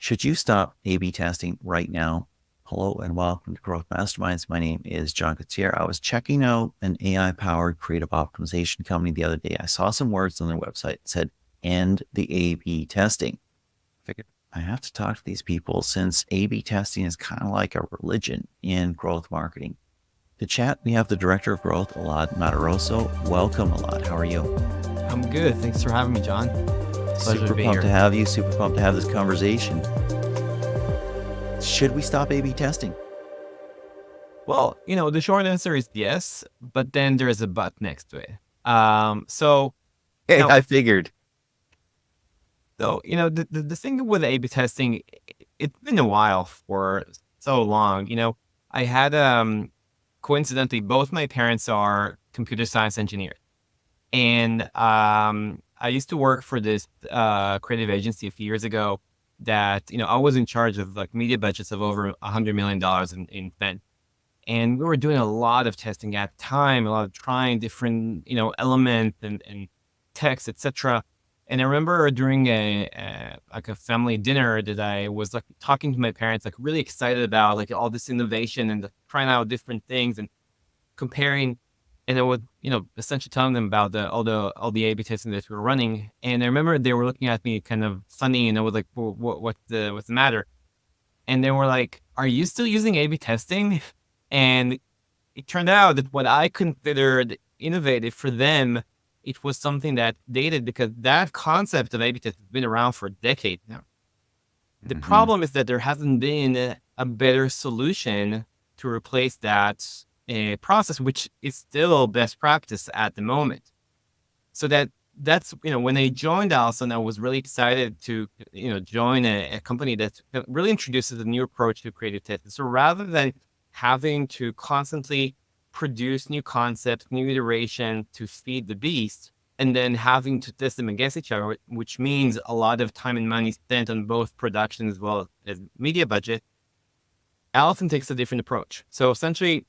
Should you stop A/B testing right now? Hello and welcome to Growth Masterminds. My name is John Koetsier. I was checking out an AI-powered creative optimization company the other day. I saw some words on their website that said, end the A/B testing. I figured I have to talk to these people since A/B testing is kind of like a religion in growth marketing. To chat, we have the Director of Growth, Ellad Matarasso. Welcome, Ellad. How are you? I'm good. Thanks for having me, John. Pleasure Super to be pumped here. to have you. Super pumped to have this conversation. Should we stop A/B testing? Well, the short answer is yes, but then there's a but next to it. So Hey, now, I figured. the thing with A/B testing, it's been a while for so long. I had coincidentally both my parents are computer science engineers, and I used to work for this creative agency a few years ago. That I was in charge of like media budgets of over $100 million in spend. And we were doing a lot of testing at the time, a lot of trying different, elements and text, etc. And I remember during a family dinner that I was like talking to my parents, like really excited about like all this innovation and trying out different things and comparing. And I would, essentially telling them about all the A/B testing that we were running. And I remember they were looking at me kind of funny, and I was like, well, what's the matter? And they were like, "Are you still using A/B testing?" And it turned out that what I considered innovative for them, it was something that dated because that concept of A/B test has been around for decades now. The Mm-hmm. problem is that there hasn't been a better solution to replace that process, which is still best practice at the moment. So that's when I joined Allison, I was really excited to join a company that really introduces a new approach to creative testing. So rather than having to constantly produce new concepts, new iteration to feed the beast, and then having to test them against each other, which means a lot of time and money spent on both production as well as media budget, Allison takes a different approach. So essentially,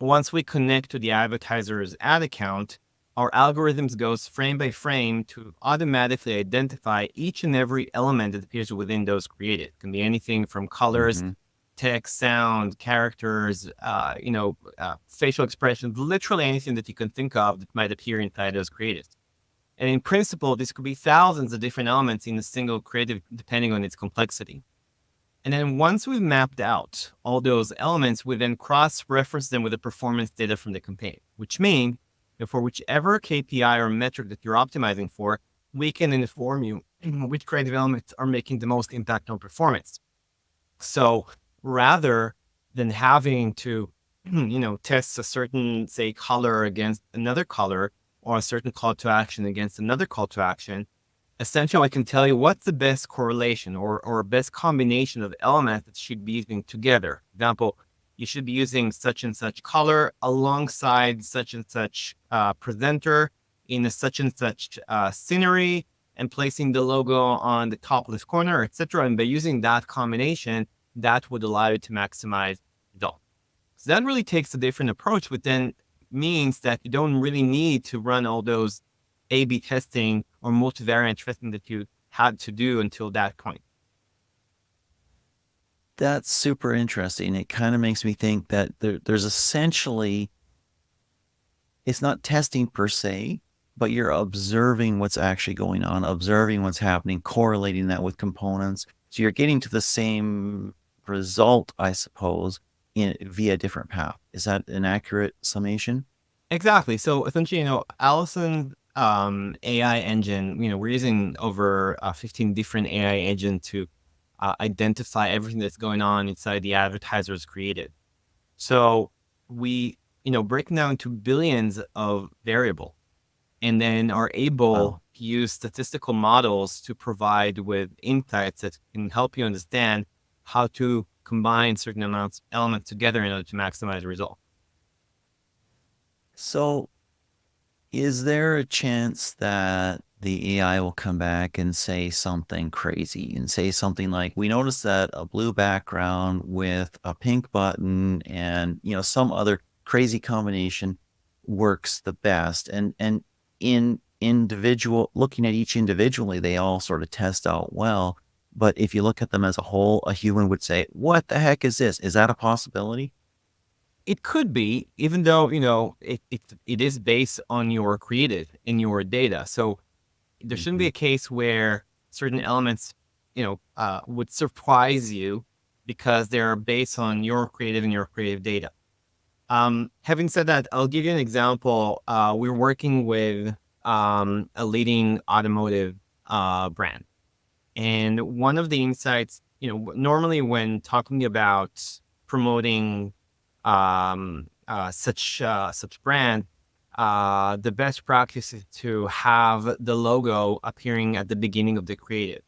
once we connect to the advertiser's ad account, our algorithms goes frame by frame to automatically identify each and every element that appears within those created. It can be anything from colors, Mm-hmm. text, sound, characters, facial expressions, literally anything that you can think of that might appear inside those creatives. And in principle, this could be thousands of different elements in a single creative, depending on its complexity. And then once we've mapped out all those elements, we then cross-reference them with the performance data from the campaign, which means that for whichever KPI or metric that you're optimizing for, we can inform you which creative elements are making the most impact on performance. So rather than having to, test a certain, say, color against another color or a certain call to action against another call to action, essentially I can tell you what's the best correlation or best combination of elements that should be using together. For example, you should be using such and such color alongside such and such presenter in a such and such scenery and placing the logo on the top left corner, etc. And by using that combination, that would allow you to maximize results. So that really takes a different approach, but then means that you don't really need to run all those A/B testing or multivariate testing that you had to do until that point. That's super interesting. It kind of makes me think that there's essentially, it's not testing per se, but you're observing what's actually going on, observing what's happening, correlating that with components. So you're getting to the same result, I suppose, via a different path. Is that an accurate summation? Exactly. So essentially, Allison AI engine, we're using over 15 different AI agents to identify everything that's going on inside the advertiser's creative. So we, break down into billions of variable and then are Wow. able to use statistical models to provide with insights that can help you understand how to combine certain elements together in order to maximize the result. So is there a chance that the AI will come back and say something crazy and say something like, we noticed that a blue background with a pink button and, some other crazy combination works the best. And in individual, looking at each individually, they all sort of test out well. But if you look at them as a whole, a human would say, what the heck is this? Is that a possibility? It could be, even though, it is based on your creative and your data. So there shouldn't be Mhm. a case where certain elements, would surprise you because they're based on your creative and your creative data. Having said that, I'll give you an example. We're working with a leading automotive brand. And one of the insights, normally when talking about promoting such brand, the best practice is to have the logo appearing at the beginning of the creative.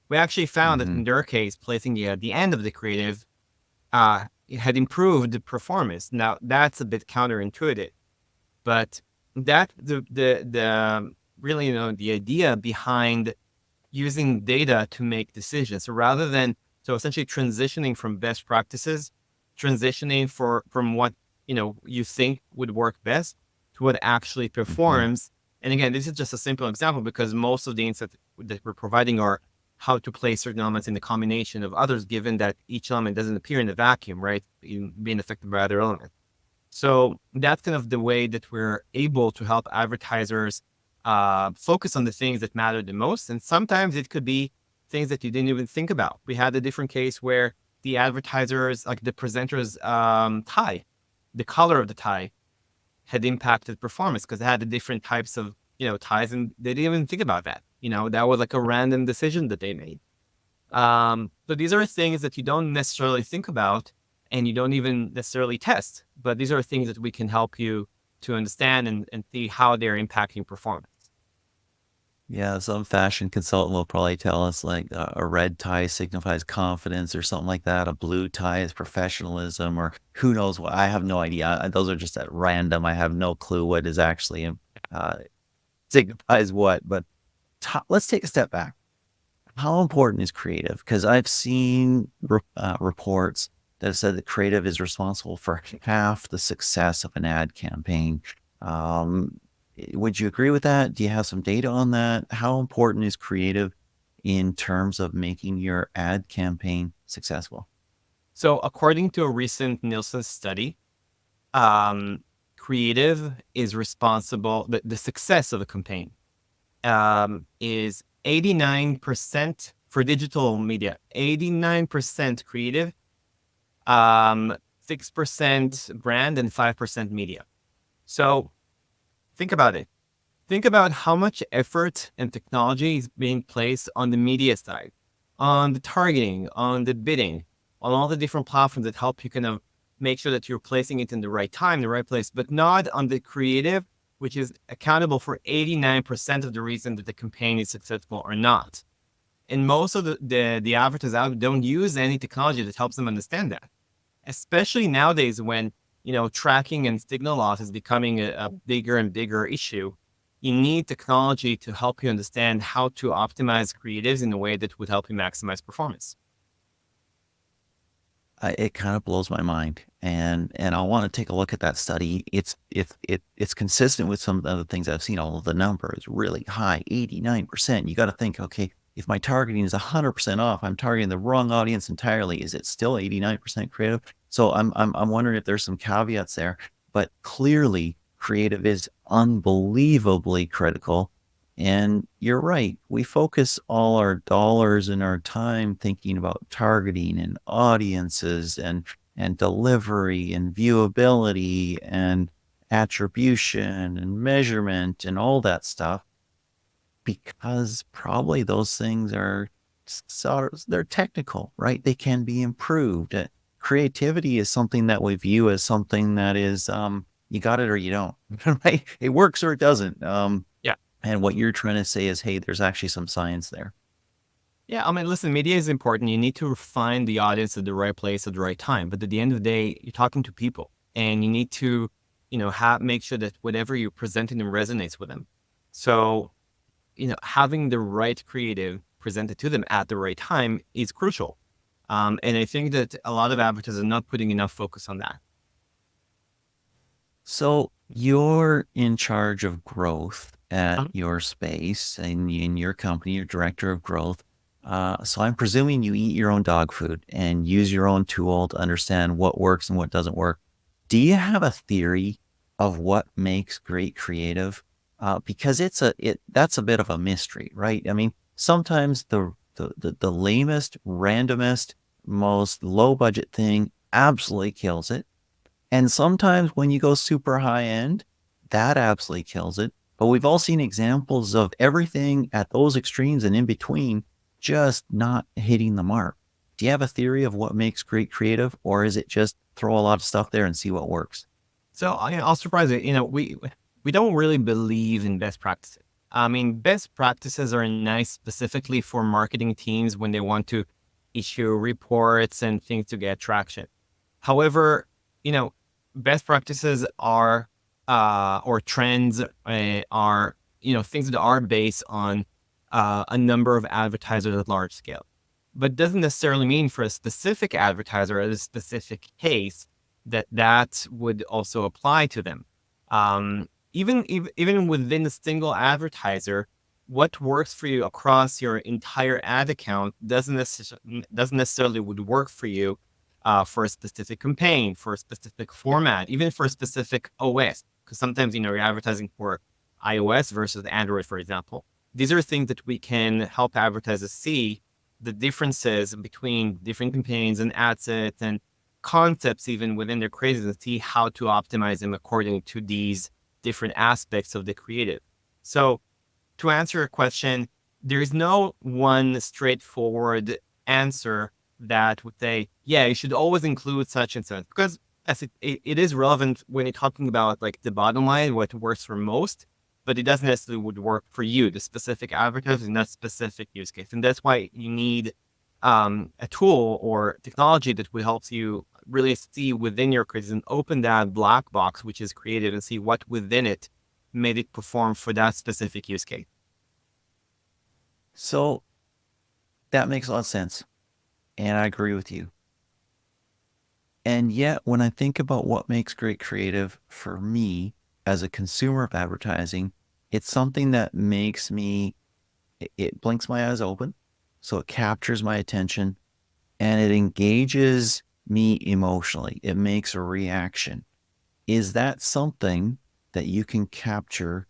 We actually found that in Mhm. their case, placing it at the end of the creative it had improved the performance. Now that's a bit counterintuitive, but that the really, the idea behind using data to make decisions. So rather than, so essentially transitioning from best practices, transitioning from what, you think would work best to what actually Mhm. performs. And again, this is just a simple example because most of the insights that we're providing are how to place certain elements in the combination of others, given that each element doesn't appear in a vacuum, right? Being affected by other elements. So that's kind of the way that we're able to help advertisers focus on the things that matter the most. And sometimes it could be things that you didn't even think about. We had a different case where the advertisers, like the presenter's tie, the color of the tie had impacted performance because they had the different types of, ties, and they didn't even think about that. That was like a random decision that they made. So these are things that you don't necessarily think about and you don't even necessarily test, but these are things that we can help you to understand and see how they're impacting performance. Yeah, some fashion consultant will probably tell us like a red tie signifies confidence or something like that. A blue tie is professionalism, or who knows what. I have no idea. Those are just at random. I have no clue what is actually uh, signifies what. But let's take a step back. How important is creative? Because I've seen reports that have said that creative is responsible for half the success of an ad campaign. Um, would you agree with that? Do you have some data on that? How important is creative in terms of making your ad campaign successful? So according to a recent Nielsen study, um, creative is responsible, the success of a campaign is 89% for digital media, 89% creative, 6% brand, and 5% media. So think about it. Think about how much effort and technology is being placed on the media side, on the targeting, on the bidding, on all the different platforms that help you kind of make sure that you're placing it in the right time, the right place, but not on the creative, which is accountable for 89% of the reason that the campaign is successful or not. And most of the advertisers out don't use any technology that helps them understand that, especially nowadays when, tracking and signal loss is becoming a bigger and bigger issue. You need technology to help you understand how to optimize creatives in a way that would help you maximize performance. It kind of blows my mind, and I want to take a look at that study. It's consistent with some of the other things I've seen. Although the number is really high, 89%. You got to think, okay, if my targeting is 100% off, I'm targeting the wrong audience entirely. Is it still 89% creative? So I'm wondering if there's some caveats there, but clearly creative is unbelievably critical. And you're right. We focus all our dollars and our time thinking about targeting and audiences and delivery and viewability and attribution and measurement and all that stuff because probably those things are sort of, they're technical, right? They can be improved. Creativity is something that we view as something that is you got it or you don't, right? It works or it doesn't. Yeah. And what you're trying to say is, hey, there's actually some science there. Yeah. I mean, listen, media is important. You need to find the audience at the right place at the right time. But at the end of the day, you're talking to people and you need to, make sure that whatever you're presenting them resonates with them. So, having the right creative presented to them at the right time is crucial. And I think that a lot of advertisers are not putting enough focus on that. So you're in charge of growth at Uh-huh. your space and in your company, you're director of growth. So I'm presuming you eat your own dog food and use your own tool to understand what works and what doesn't work. Do you have a theory of what makes great creative? Because that's a bit of a mystery, right? I mean, sometimes the lamest, randomest, most low budget thing absolutely kills it. And sometimes when you go super high end, that absolutely kills it. But we've all seen examples of everything at those extremes and in between just not hitting the mark. Do you have a theory of what makes great creative, or is it just throw a lot of stuff there and see what works? So I'll surprise you. We don't really believe in best practices. I mean, best practices are nice specifically for marketing teams when they want to issue reports and things to get traction. However, you know, best practices are or trends are things that are based on a number of advertisers at large scale, but doesn't necessarily mean for a specific advertiser at a specific case that would also apply to them. Even within a single advertiser, what works for you across your entire ad account doesn't necessarily would work for you for a specific campaign, for a specific format, even for a specific OS. Because sometimes you're advertising for iOS versus Android, for example. These are things that we can help advertisers see the differences between different campaigns and ad sets and concepts even within their creatives and see how to optimize them according to these different aspects of the creative. So to answer your question, there is no one straightforward answer that would say, yeah, you should always include such and such, because as it is relevant when you're talking about like the bottom line, what works for most, but it doesn't necessarily would work for you, the specific advertiser in that specific use case. And that's why you need a tool or technology that will help you really see within your creative and open that black box, which is created, and see what within it made it perform for that specific use case. So that makes a lot of sense. And I agree with you. And yet, when I think about what makes great creative for me as a consumer of advertising, it's something that makes me, it blinks my eyes open. So it captures my attention and it engages me emotionally. It makes a reaction. Is that something that you can capture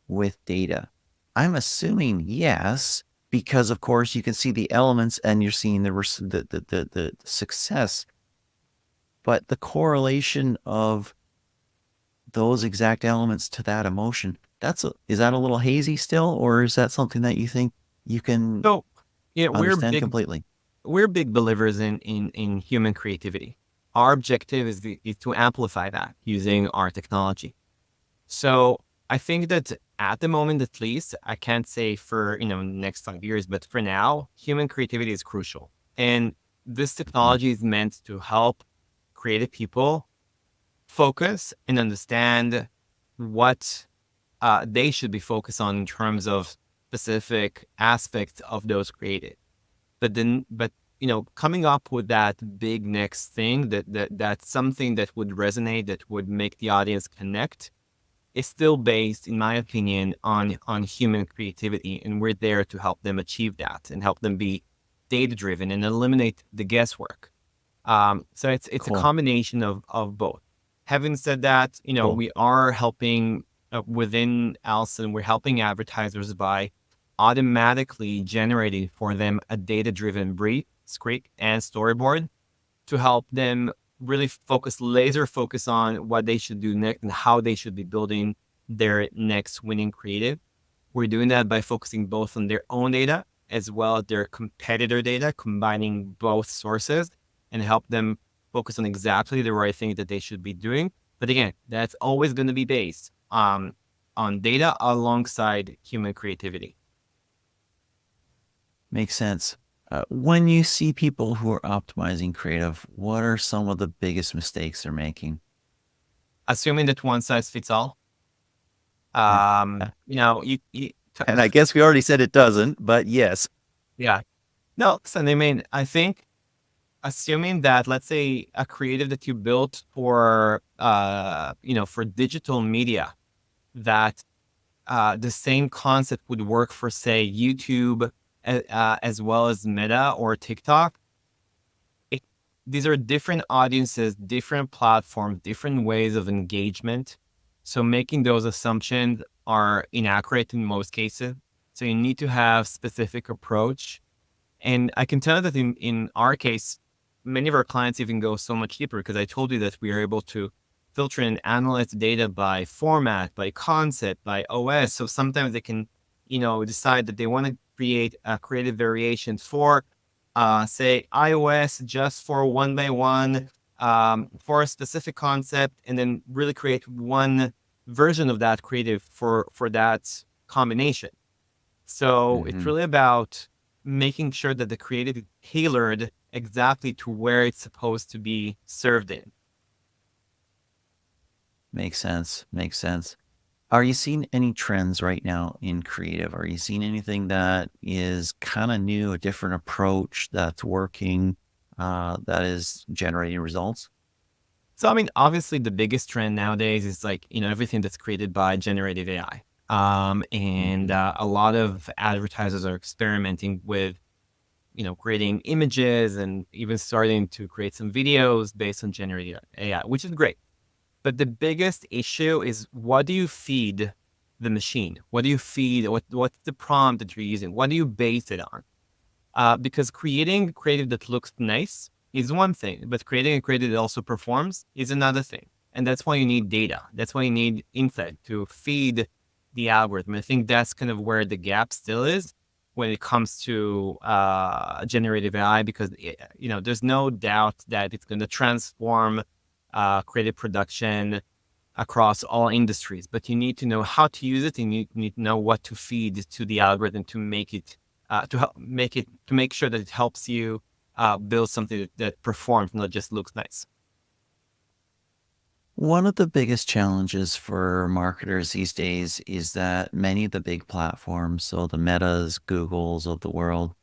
with data? I'm assuming yes, because of course you can see the elements and you're seeing the success, but the correlation of those exact elements to that emotion, is that a little hazy still, or is that something that you think you can So, yeah, understand completely? we're big believers in human creativity. Our objective is to amplify that using our technology. So I think that at the moment, at least, I can't say for next 5 years, but for now, human creativity is crucial, and this Mm. technology is meant to help creative people focus and understand what they should be focused on in terms of specific aspects of those created. But coming up with that big next thing that's something that would resonate, that would make the audience connect, is still based, in my opinion, on human creativity, and we're there to help them achieve that and help them be data driven and eliminate the guesswork. So it's a Cool. combination of both. Having said that, Cool. we are helping within Allison, we're helping advertisers by automatically generating for them a data-driven brief, script, and storyboard to help them really laser focus on what they should do next and how they should be building their next winning creative. We're doing that by focusing both on their own data as well as their competitor data, combining both sources and help them focus on exactly the right thing that they should be doing. But again, that's always going to be based on data alongside human creativity. Makes sense. When you see people who are optimizing creative, what are some of the biggest mistakes they're making? Assuming that one size fits all, Yeah. you And I guess we already said it doesn't, but yes. yeah. No, listen, I mean, I think assuming that, let's say, a creative that you built for digital media, that the same concept would work for, say, YouTube as well as Meta or TikTok, it, these are different audiences, different platforms, different ways of engagement. So making those assumptions are inaccurate in most cases. So you need to have specific approach. And I can tell that in our case, many of our clients even go so much deeper because I told you that we are able to filter and analyze data by format, by concept, by OS. So sometimes they can, decide that they want to create a creative variation for, say, iOS just for one by one, for a specific concept, and then really create one version of that creative for that combination. So it's Hmm. really about making sure that the creative is tailored exactly to where it's supposed to be served in. Makes sense. Makes sense. Are you seeing any trends right now in creative? Are you seeing anything that is kind of new, a different approach that's working, that is generating results? So, I mean, obviously, the biggest trend nowadays is like, everything that's created by generative AI. And Hmm. a lot of advertisers are experimenting with, creating images and even starting to create some videos based on generative AI, which is great. But the biggest issue is, what do you feed the machine? What do you feed? What's the prompt that you're using? What do you base it on? Because creating creative that looks nice is one thing, but creating a creative that also performs is another thing. And that's why you need data. That's why you need insight to feed the algorithm. I think that's kind of where the gap still is when it comes to generative AI, because there's no doubt that it's going to transform creative production across all industries, but you need to know how to use it, and you need to know what to feed to the algorithm to make it to make sure that it helps you build something that performs, not just looks nice. One of the biggest challenges for marketers these days is that many of the big platforms, so the Metas, Googles of the world,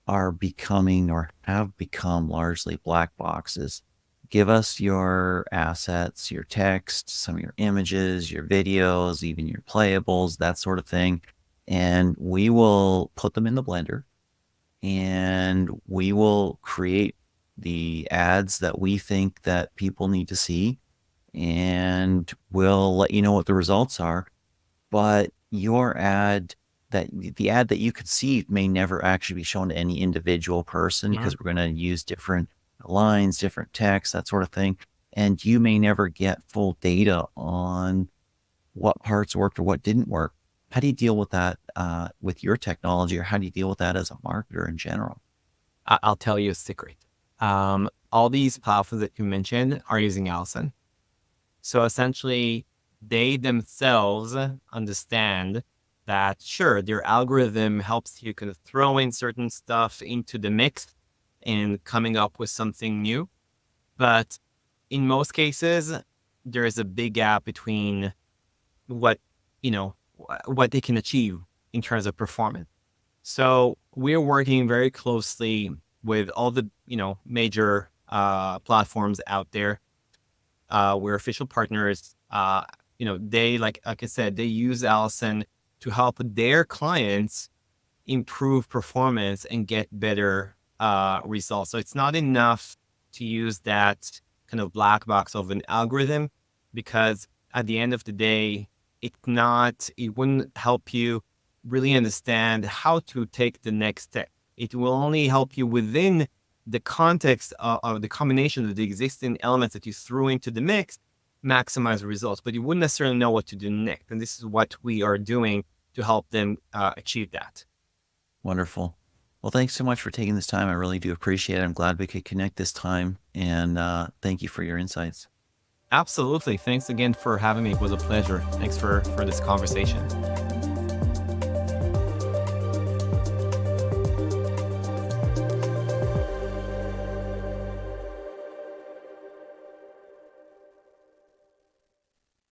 are becoming or have become largely black boxes. Give us your assets, your text, some of your images, your videos, even your playables, that sort of thing. And we will put them in the blender and we will create the ads that we think that people need to see. And we'll let you know what the results are. But your ad that the ad that you conceive may never actually be shown to any individual person Mhm. because we're going to use different lines, different text, that sort of thing. And you may never get full data on what parts worked or what didn't work. How do you deal with that with your technology, or how do you deal with that as a marketer in general? I'll tell you a secret. All these platforms that you mentioned are using Allison. So essentially, they themselves understand that, sure, their algorithm helps you kind of throw in certain stuff into the mix and coming up with something new. But in most cases, there is a big gap between what, what they can achieve in terms of performance. So we're working very closely with all the, major platforms out there. We're official partners. They, like I said, they use Allison to help their clients improve performance and get better results. So it's not enough to use that kind of black box of an algorithm, because at the end of the day, it wouldn't help you really understand how to take the next step. It will only help you within the context of the combination of the existing elements that you threw into the mix, maximize results, but you wouldn't necessarily know what to do next. And this is what we are doing to help them achieve that. Wonderful. Well, thanks so much for taking this time. I really do appreciate it. I'm glad we could connect this time. And thank you for your insights. Absolutely. Thanks again for having me. It was a pleasure. Thanks for this conversation.